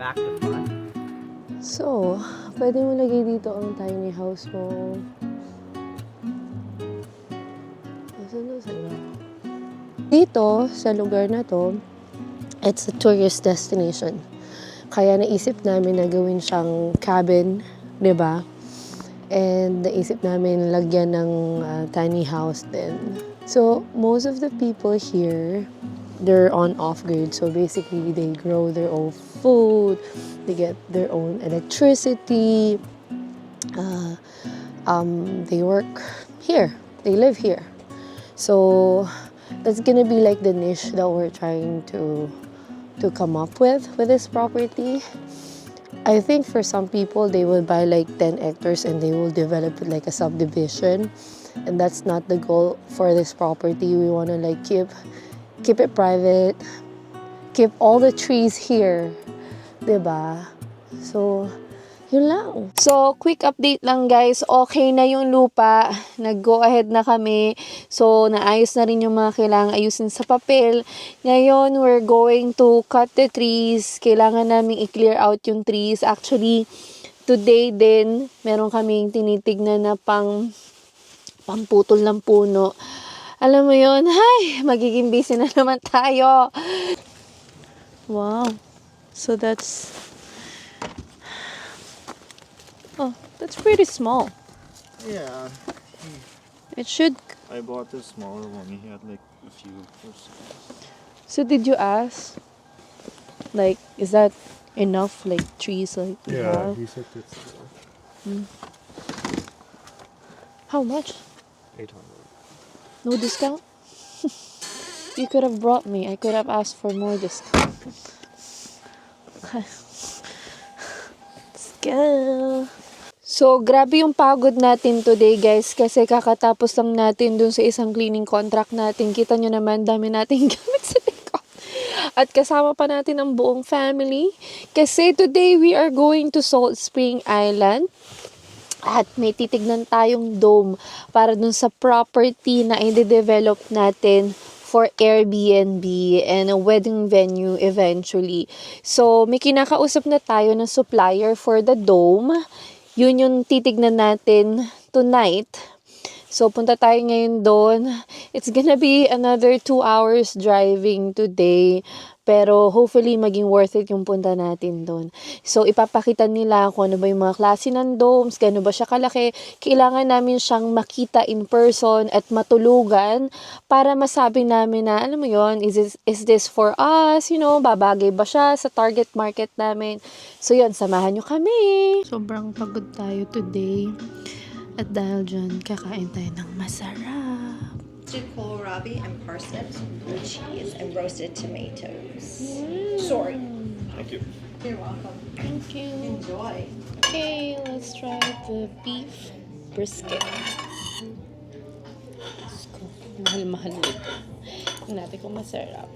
back to front. So, pwede mo lagay dito ang tiny house mo. Dito, sa lugar na to, it's a tourist destination. Kaya naisip namin na gawin siyang cabin, di ba? And naisip namin lagyan ng tiny house din. So, most of the people here, they're on off-grid. So, basically, they grow their own food, they get their own electricity, they work here, they live here. So, that's gonna be like the niche that we're trying to come up with this property. I think for some people, they will buy like 10 hectares and they will develop it like a subdivision. And that's not the goal for this property. We want to like keep it private, keep all the trees here, diba? So, yun lang. So, quick update lang guys. Okay na yung lupa. Nag-go ahead na kami. So, naayos na rin yung mga kailangan ayusin sa papel. Ngayon, we're going to cut the trees. Kailangan namin i-clear out yung trees. Actually, today din, meron kaming tinitignan na pamputol ng puno. Alam mo yun, ay, magiging busy na naman tayo. Wow. So, that's pretty small. Yeah. It should. I bought a smaller one. He had like a few for sale. So did you ask? Like, is that enough? Like trees, like you have? he said it's How much? 800. No discount? You could have brought me. I could have asked for more discount. Let's go. So, grabe yung pagod natin today, guys, kasi kakatapos lang natin dun sa isang cleaning contract natin. Kita nyo naman, dami nating gamit sa likod. At kasama pa natin ang buong family. Kasi today, we are going to Salt Spring Island. At may titignan tayong dome para dun sa property na i-develop natin for Airbnb and a wedding venue eventually. So, may kinakausap na tayo ng supplier for the dome. Yun yung titignan natin tonight. So, punta tayo ngayon doon. It's gonna be another 2 hours driving today. Pero hopefully, maging worth it yung punta natin doon. So, ipapakita nila kung ano ba yung mga klase ng domes, gano'n ba siya kalaki. Kailangan namin siyang makita in person at matulugan para masabi namin na, alam mo yon, is this for us? You know, babagay ba siya sa target market namin? So, yun, samahan nyo kami. Sobrang pagod tayo today. At dahil dyan, kakain tayo ng masarap. Kohlrabi and parsnips, blue cheese, and roasted tomatoes. Sorry. Thank you. You're welcome. Thank you. Enjoy. Okay, let's try the beef brisket. Let's go. Mahal-mahal nito. Tingnan natin kung masarap.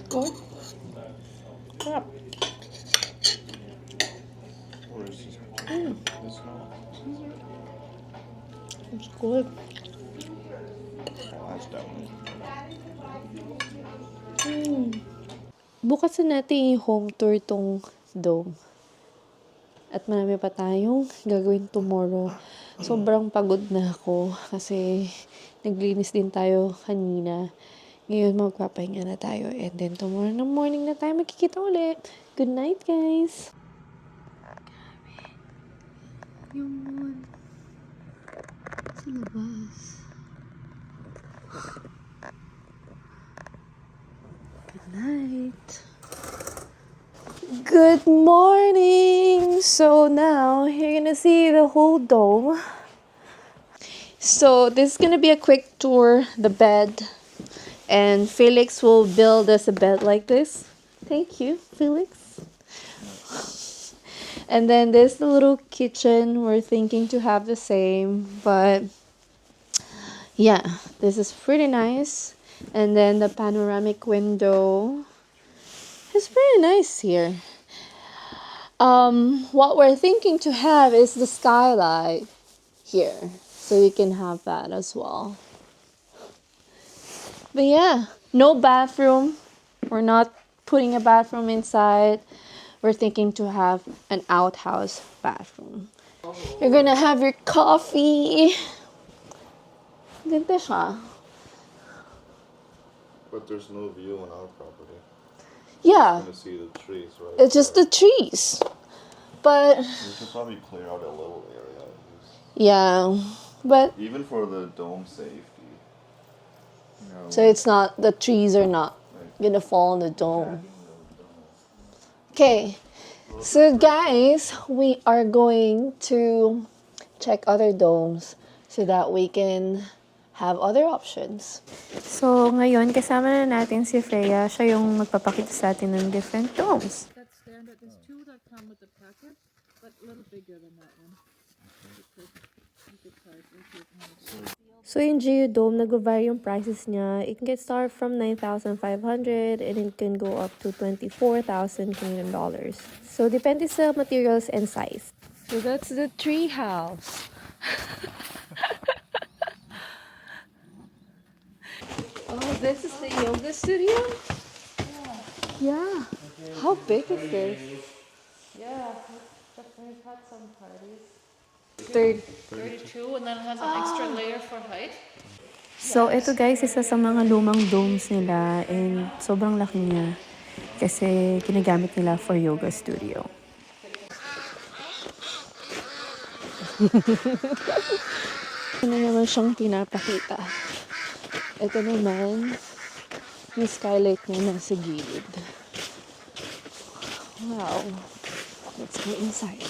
Good. Sarap. Or is this? This one? It's good. Oh, that's that one. Bukas na natin yung home tour tong dome. At marami pa tayong gagawin tomorrow. Sobrang pagod na ako kasi naglinis din tayo kanina. Ngayon magpapahinga na tayo. And then tomorrow na morning na tayo magkikita ulit. Good night, guys! Yung moon sa labas. Good night. Good morning. So now you're gonna see the whole dome. So this is gonna be a quick tour, the bed, and Felix will build us a bed like this. Thank you, Felix. And then this little kitchen, we're thinking to have the same, but yeah, this is pretty nice. And then the panoramic window is pretty nice here. What we're thinking to have is the skylight here, so you can have that as well. But yeah, no bathroom. We're not putting a bathroom inside. We're thinking to have an outhouse bathroom. You're gonna have your coffee. Ganda siya. But there's no view on our property. Yeah, To see the trees, right? it's just the trees. But We should probably clear out a little area at least. yeah, but Even for the dome safety. You know, so it's not, the trees are not gonna fall on the dome. Okay, so guys, we are going to check other domes so that we can have other options. So, ngayon, kasama na natin si Freya. Siya yung magpapakita sa atin ng different domes. That's standard. There's two that come with the packet, but a little bigger than that one. So, yung Geodome, nag-vary yung prices niya. It can get started from 9,500 and it can go up to 24,000 Canadian dollars. So, depende sa materials and size. So, that's the tree house. Oh, this is the yoga studio? Yeah. How big is this? Yeah, we've had some parties. 32. 32, and then it has an extra layer for height. So, ito guys, isa sa mga lumang domes nila and sobrang laki niya kasi ginagamit nila for yoga studio. Ano naman siyang pinapakita? Ito naman, yung skylight niya nasa gilid. Wow. Let's go inside.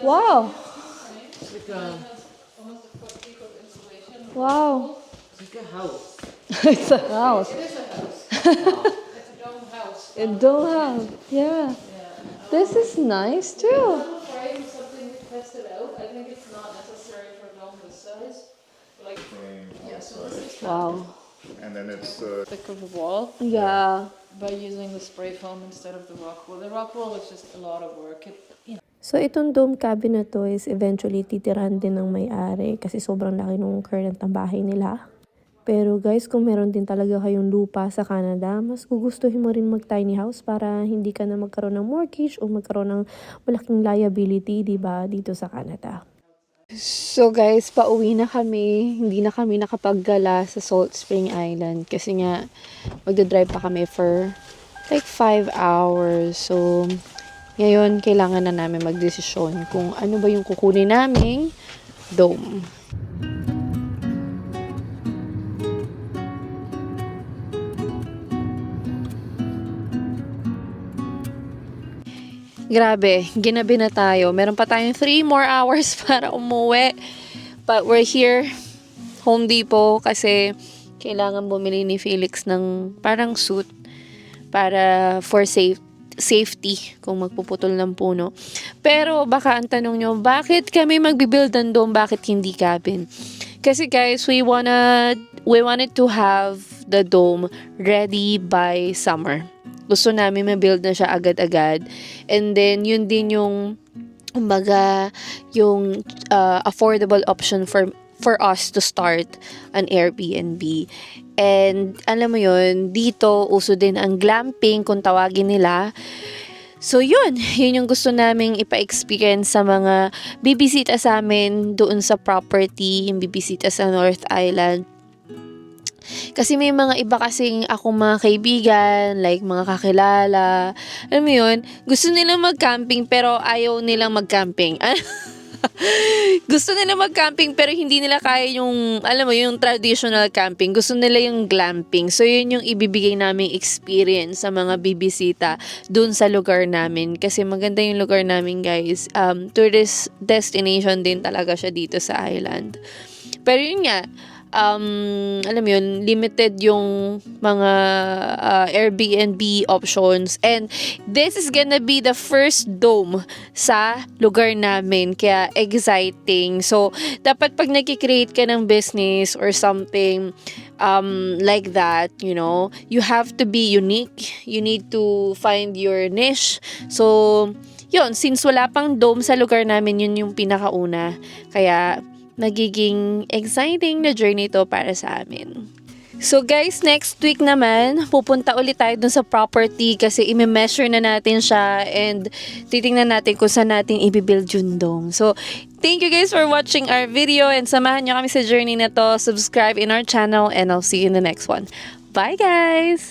Wow! Wow! It's like a house. It's a house. It is a house. It's a dome house. A dome house. Yeah. This is nice too. I'm afraid of something to test it out. I think it's not necessary for a dome this size. Like, yeah, so this is Wow. and then it's thick of a wall Yeah. by using the spray foam instead of the rock wool. The rock wool is just a lot of work. So, itong dome cabin na to is eventually titirahan din ng may-ari kasi sobrang laki nung current ng bahay nila. Pero guys, kung meron din talaga kayong lupa sa Canada, mas gugustuhin mo rin mag-tiny house para hindi ka na magkaroon ng mortgage o magkaroon ng malaking liability, diba, dito sa Canada. So guys, pauwi na kami. Hindi na kami nakapaggala sa Salt Spring Island kasi nga magdadrive pa kami for like 5 hours. So, ngayon, kailangan na namin magdesisyon kung ano ba yung kukunin naming dome. Grabe, ginabi na tayo. Meron pa tayong 3 more hours para umuwi. But we're here, Home Depot, kasi kailangan bumili ni Felix ng parang suit para for safety kung magpuputol ng puno. Pero baka ang tanong nyo, bakit kami magbibuild ng dome, bakit hindi cabin? Kasi guys, we wanted to have the dome ready by summer. Gusto namin ma-build na siya agad-agad. And then, yun din yung, kumbaga, yung affordable option for us to start an Airbnb. And, alam mo yun, dito, uso din ang glamping, kung tawagin nila. So, yun yung gusto naming ipa-experience sa mga bibisita sa amin doon sa property, yung bibisita sa North Island. Kasi may mga iba kasing akong mga kaibigan, like mga kakilala. Alam mo yun, gusto nilang mag-camping pero ayaw nilang mag-camping. Gusto nila mag-camping pero hindi nila kaya yung, alam mo, yung traditional camping. Gusto nila yung glamping. So, yun yung ibibigay naming experience sa mga bibisita dun sa lugar namin. Kasi maganda yung lugar namin, guys. Tourist destination din talaga siya dito sa island. Pero yun nga, alam mo yun, limited yung mga Airbnb options. And this is gonna be the first dome sa lugar namin. Kaya exciting. So, dapat pag nag-create ka ng business or something like that, you know, you have to be unique. You need to find your niche. So, yun, since wala pang dome sa lugar namin, yun yung pinakauna. Kaya, magiging exciting na journey to para sa amin. So guys, next week naman, pupunta ulit tayo dun sa property kasi i-measure na natin siya and titingnan natin kung saan natin i-build yung dome. So, thank you guys for watching our video and samahan nyo kami sa journey na to. Subscribe in our channel and I'll see you in the next one. Bye guys!